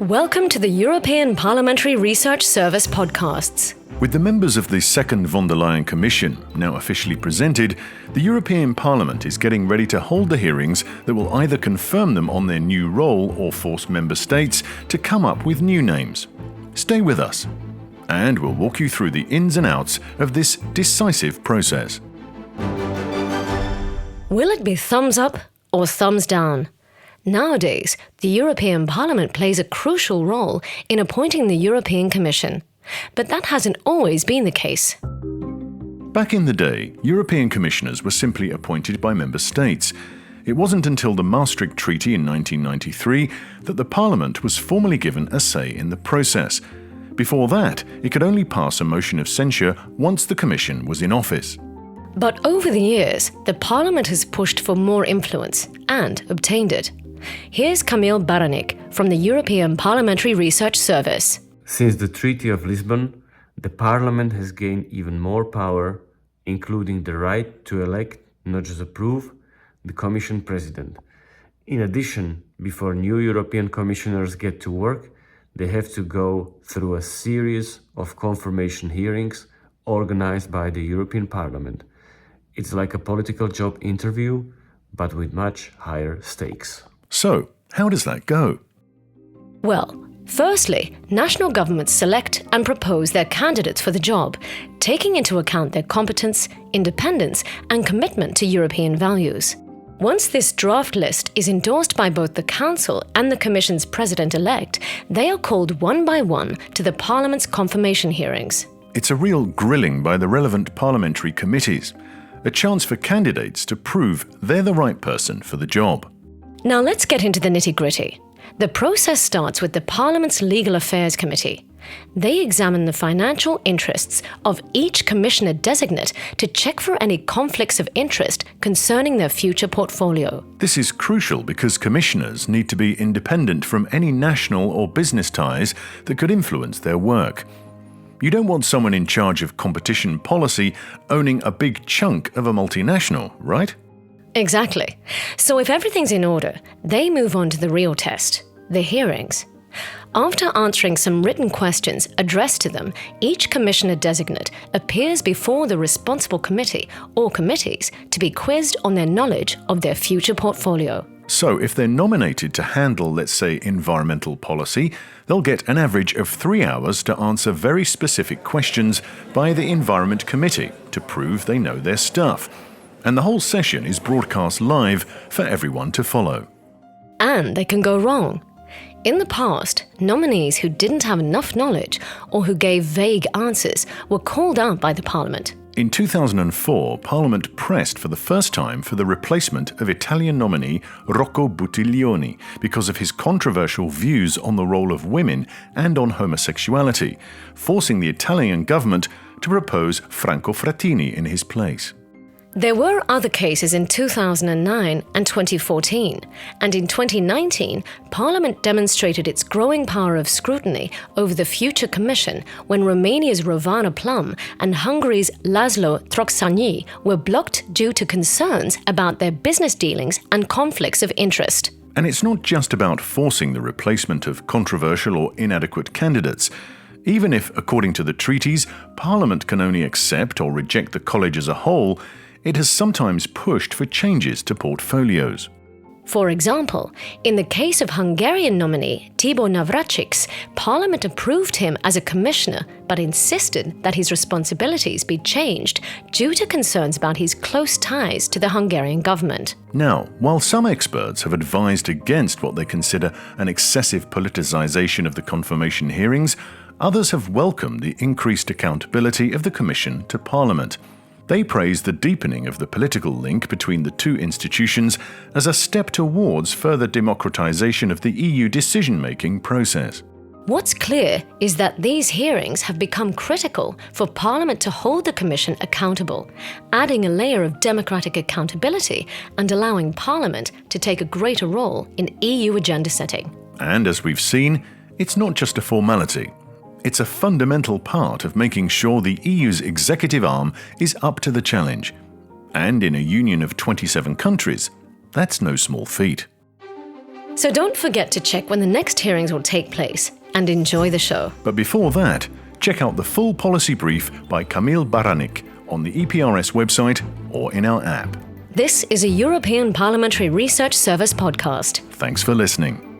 Welcome to the European Parliamentary Research Service podcasts. With the members of the second von der Leyen Commission now officially presented, the European Parliament is getting ready to hold the hearings that will either confirm them on their new role or force member states to come up with new names. Stay with us, and we'll walk you through the ins and outs of this decisive process. Will it be thumbs up or thumbs down? Nowadays, the European Parliament plays a crucial role in appointing the European Commission. But that hasn't always been the case. Back in the day, European commissioners were simply appointed by member states. It wasn't until the Maastricht Treaty in 1993 that the Parliament was formally given a say in the process. Before that, it could only pass a motion of censure once the Commission was in office. But over the years, the Parliament has pushed for more influence and obtained it. Here's Kamil Baranik from the European Parliamentary Research Service. Since the Treaty of Lisbon, the Parliament has gained even more power, including the right to elect, not just approve, the Commission President. In addition, before new European Commissioners get to work, they have to go through a series of confirmation hearings organized by the European Parliament. It's like a political job interview, but with much higher stakes. So, how does that go? Well, firstly, national governments select and propose their candidates for the job, taking into account their competence, independence, and commitment to European values. Once this draft list is endorsed by both the Council and the Commission's President-elect, they are called one by one to the Parliament's confirmation hearings. It's a real grilling by the relevant parliamentary committees, a chance for candidates to prove they're the right person for the job. Now let's get into the nitty-gritty. The process starts with the Parliament's Legal Affairs Committee. They examine the financial interests of each Commissioner-designate to check for any conflicts of interest concerning their future portfolio. This is crucial because commissioners need to be independent from any national or business ties that could influence their work. You don't want someone in charge of competition policy owning a big chunk of a multinational, right? Exactly. So if everything's in order, they move on to the real test, the hearings. After answering some written questions addressed to them, each Commissioner-designate appears before the responsible committee or committees to be quizzed on their knowledge of their future portfolio. So if they're nominated to handle, let's say, environmental policy, they'll get an average of 3 hours to answer very specific questions by the Environment Committee to prove they know their stuff. And the whole session is broadcast live for everyone to follow. And they can go wrong. In the past, nominees who didn't have enough knowledge or who gave vague answers were called out by the Parliament. In 2004, Parliament pressed for the first time for the replacement of Italian nominee Rocco Buttiglione because of his controversial views on the role of women and on homosexuality, forcing the Italian government to propose Franco Frattini in his place. There were other cases in 2009 and 2014, and in 2019, Parliament demonstrated its growing power of scrutiny over the future Commission when Romania's Rovana Plumb and Hungary's Laszlo Troxanyi were blocked due to concerns about their business dealings and conflicts of interest. And it's not just about forcing the replacement of controversial or inadequate candidates. Even if, according to the treaties, Parliament can only accept or reject the College as a whole, it has sometimes pushed for changes to portfolios. For example, in the case of Hungarian nominee Tibor Navracsics, Parliament approved him as a commissioner but insisted that his responsibilities be changed due to concerns about his close ties to the Hungarian government. Now, while some experts have advised against what they consider an excessive politicization of the confirmation hearings, others have welcomed the increased accountability of the Commission to Parliament. They praise the deepening of the political link between the two institutions as a step towards further democratization of the EU decision-making process. What's clear is that these hearings have become critical for Parliament to hold the Commission accountable, adding a layer of democratic accountability and allowing Parliament to take a greater role in EU agenda setting. And as we've seen, it's not just a formality. It's a fundamental part of making sure the EU's executive arm is up to the challenge. And in a union of 27 countries, that's no small feat. So don't forget to check when the next hearings will take place and enjoy the show. But before that, check out the full policy brief by Kamil Baranik on the EPRS website or in our app. This is a European Parliamentary Research Service podcast. Thanks for listening.